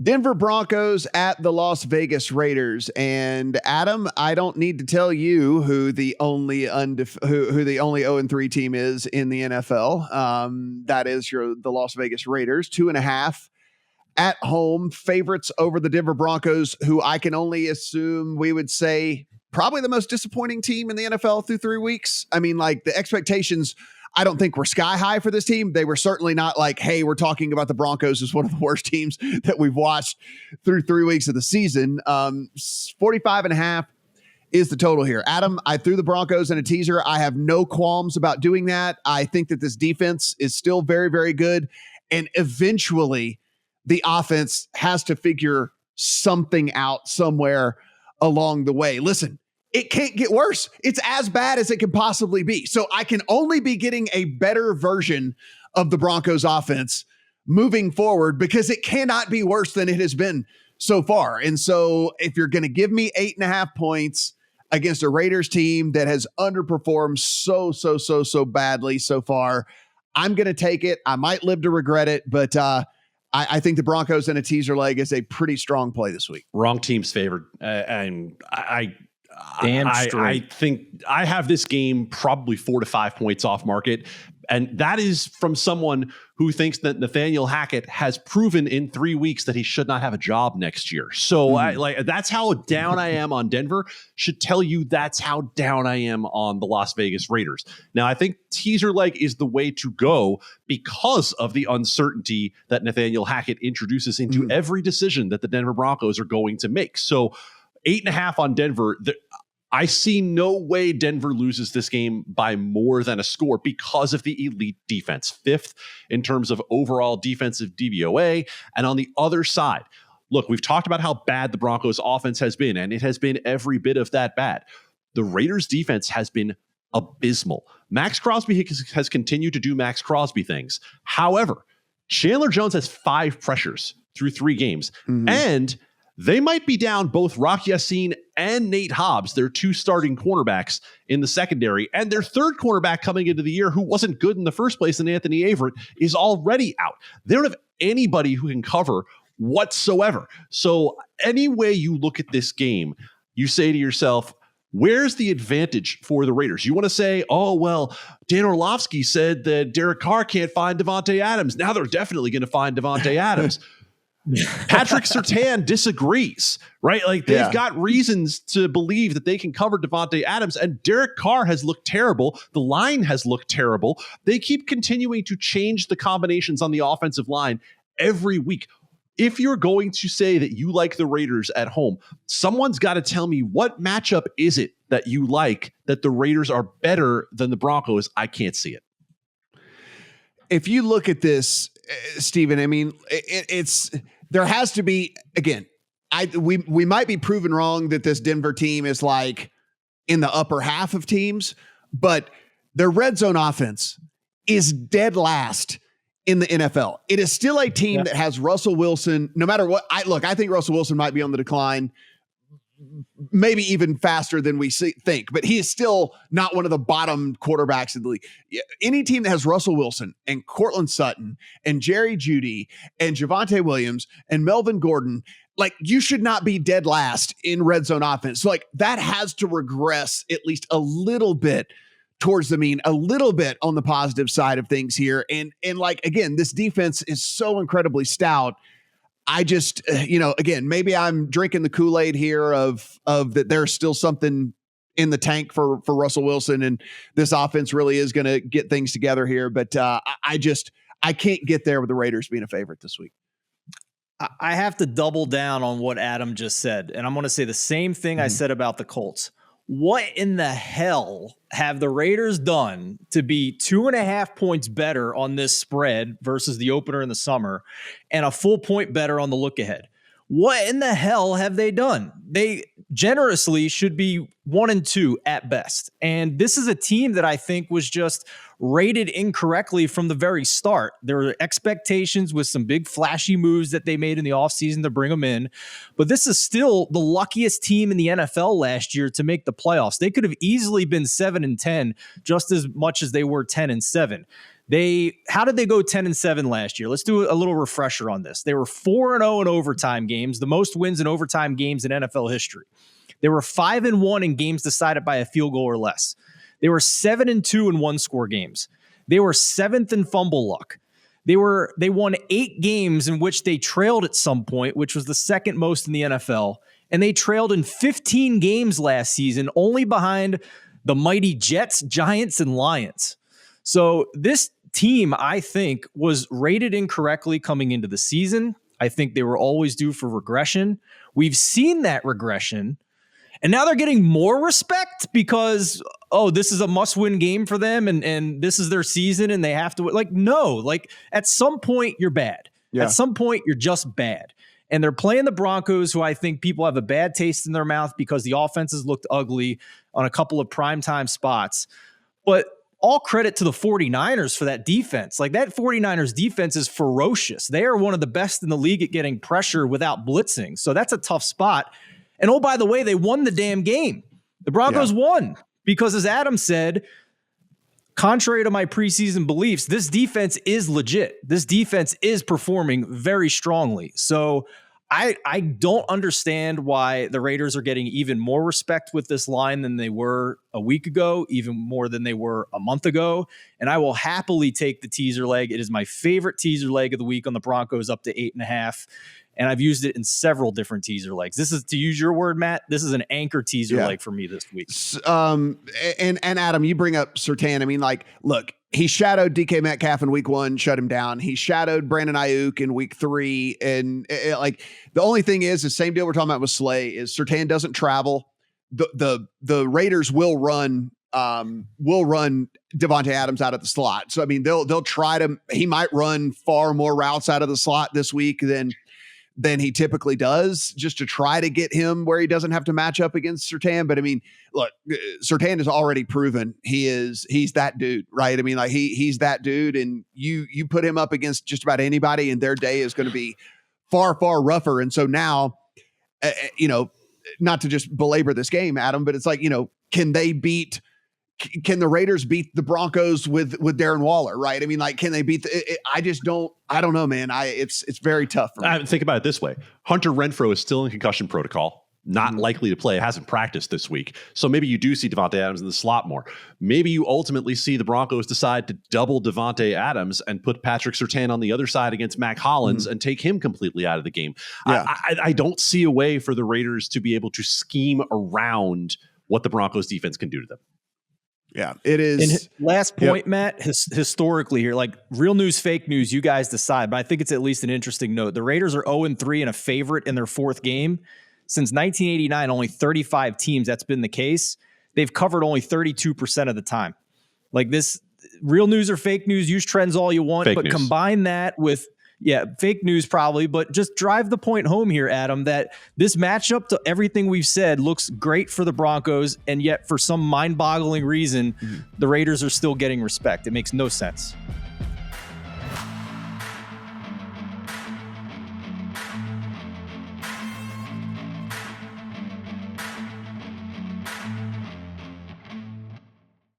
Denver Broncos at the Las Vegas Raiders. And Adam, I don't need to tell you who the only who the only 0-3 team is in the NFL. That is the Las Vegas Raiders, 2.5 at home, favorites over the Denver Broncos, who I can only assume we would say probably the most disappointing team in the NFL through 3 weeks. I mean, like, the expectations, I don't think were sky high for this team. They were certainly not like, hey, we're talking about the Broncos as one of the worst teams that we've watched through 3 weeks of the season. 45.5 is the total here. Adam, I threw the Broncos in a teaser. I have no qualms about doing that. I think that this defense is still very, very good. And eventually the offense has to figure something out somewhere along the way. Listen, it can't get worse. It's as bad as it can possibly be. So I can only be getting a better version of the Broncos offense moving forward, because it cannot be worse than it has been so far. And so if you're going to give me 8.5 points against a Raiders team that has underperformed so badly so far, I'm going to take it. I might live to regret it, but I think the Broncos in a teaser leg is a pretty strong play this week. Wrong team's favored. And I think I have this game probably 4 to 5 points off market. And that is from someone who thinks that Nathaniel Hackett has proven in 3 weeks that he should not have a job next year. So that's how down I am on Denver. Should tell you that's how down I am on the Las Vegas Raiders. Now, I think teaser leg is the way to go because of the uncertainty that Nathaniel Hackett introduces into every decision that the Denver Broncos are going to make. So 8.5 on Denver. I see no way Denver loses this game by more than a score because of the elite defense. 5th in terms of overall defensive DVOA. And on the other side, look, we've talked about how bad the Broncos offense has been, and it has been every bit of that bad. The Raiders defense has been abysmal. Max Crosby has continued to do Max Crosby things. However, Chandler Jones has 5 pressures through 3 games. And they might be down both Rock Ya-Sin and Nate Hobbs, their 2 starting cornerbacks in the secondary, and their 3rd cornerback coming into the year who wasn't good in the first place, and Anthony Averett is already out. They don't have anybody who can cover whatsoever. So any way you look at this game, you say to yourself, where's the advantage for the Raiders? You want to say, oh, well, Dan Orlovsky said that Derek Carr can't find Davante Adams. Now they're definitely going to find Davante Adams. Patrick Surtain disagrees, right? Like, they've got reasons to believe that they can cover Davante Adams, and Derek Carr has looked terrible. The line has looked terrible. They keep continuing to change the combinations on the offensive line every week. If you're going to say that you like the Raiders at home, someone's got to tell me, what matchup is it that you like that the Raiders are better than the Broncos? I can't see it. If you look at this, Steven, I mean, it's there has to be, again, we might be proven wrong that this Denver team is like in the upper half of teams, but their red zone offense is dead last in the NFL. It is still a team that has Russell Wilson, no matter what. I think Russell Wilson might be on the decline, maybe even faster than we think, but he is still not one of the bottom quarterbacks in the league. Any team that has Russell Wilson and Cortland Sutton and Jerry Jeudy and Javonte Williams and Melvin Gordon, like, you should not be dead last in red zone offense. So, like, that has to regress at least a little bit towards the mean, a little bit on the positive side of things here. And like, again, this defense is so incredibly stout. I just, again, maybe I'm drinking the Kool-Aid here of that there's still something in the tank for Russell Wilson, and this offense really is going to get things together here. But I can't get there with the Raiders being a favorite this week. I have to double down on what Adam just said, and I'm going to say the same thing I said about the Colts. What in the hell have the Raiders done to be 2.5 points better on this spread versus the opener in the summer and a full point better on the look ahead? What in the hell have they done? They generously should be 1-2 at best. And this is a team that I think was just rated incorrectly from the very start. There were expectations with some big flashy moves that they made in the offseason to bring them in. But this is still the luckiest team in the NFL last year to make the playoffs. They could have easily been 7-10 just as much as they were 10-7. How did they go 10-7 last year? Let's do a little refresher on this. They were 4-0 in overtime games, the most wins in overtime games in NFL history. They were 5-1 in games decided by a field goal or less. They were 7-2 in one-score games. They were 7th in fumble luck. They won 8 games in which they trailed at some point, which was the second most in the NFL. And they trailed in 15 games last season, only behind the mighty Jets, Giants, and Lions. So this team, I think, was rated incorrectly coming into the season. I think they were always due for regression. We've seen that regression. And now they're getting more respect because, this is a must-win game for them and this is their season and they have to win. Like, no, like at some point you're bad. Yeah. At some point you're just bad. And they're playing the Broncos, who I think people have a bad taste in their mouth because the offenses looked ugly on a couple of primetime spots. But all credit to the 49ers for that defense. Like, that 49ers defense is ferocious. They are one of the best in the league at getting pressure without blitzing. So that's a tough spot. And oh, by the way, they won the damn game. The Broncos won because, as Adam said, contrary to my preseason beliefs, this defense is legit. This defense is performing very strongly. So I don't understand why the Raiders are getting even more respect with this line than they were a week ago, even more than they were a month ago. And I will happily take the teaser leg. It is my favorite teaser leg of the week on the Broncos, up to 8.5. And I've used it in several different teaser legs. This is, to use your word, Matt, this is an anchor teaser leg for me this week. And Adam, you bring up Surtain. I mean, like, look, he shadowed DK Metcalf in week 1, shut him down. He shadowed Brandon Ayuk in week 3. And like, the only thing is the same deal we're talking about with Slay is Surtain doesn't travel. The Raiders will run Devontae Adams out of the slot. So, I mean, they'll try to, he might run far more routes out of the slot this week than he typically does, just to try to get him where he doesn't have to match up against Surtain. But I mean, look, Surtain has already proven he's that dude, right? I mean, like he's that dude, and you put him up against just about anybody and their day is going to be far, far rougher. And so now, not to just belabor this game, Adam, but it's like, can the Raiders beat the Broncos with Darren Waller, right? I mean, like, can they beat I don't know, man. It's very tough for me. Think about it this way. Hunter Renfrow is still in concussion protocol, not likely to play, hasn't practiced this week. So maybe you do see Devontae Adams in the slot more. Maybe you ultimately see the Broncos decide to double Devontae Adams and put Patrick Surtain on the other side against Mac Hollins and take him completely out of the game. Yeah. I don't see a way for the Raiders to be able to scheme around what the Broncos defense can do to them. Yeah, it is. And last point, Matt, historically here, like, real news, fake news, you guys decide. But I think it's at least an interesting note. The Raiders are 0-3 and a favorite in their 4th game. Since 1989, only 35 teams, that's been the case. They've covered only 32% of the time. Like, this, real news or fake news, use trends all you want, but combine that with, fake news probably, but just drive the point home here, Adam, that this matchup, to everything we've said, looks great for the Broncos, and yet for some mind-boggling reason, the Raiders are still getting respect. It makes no sense.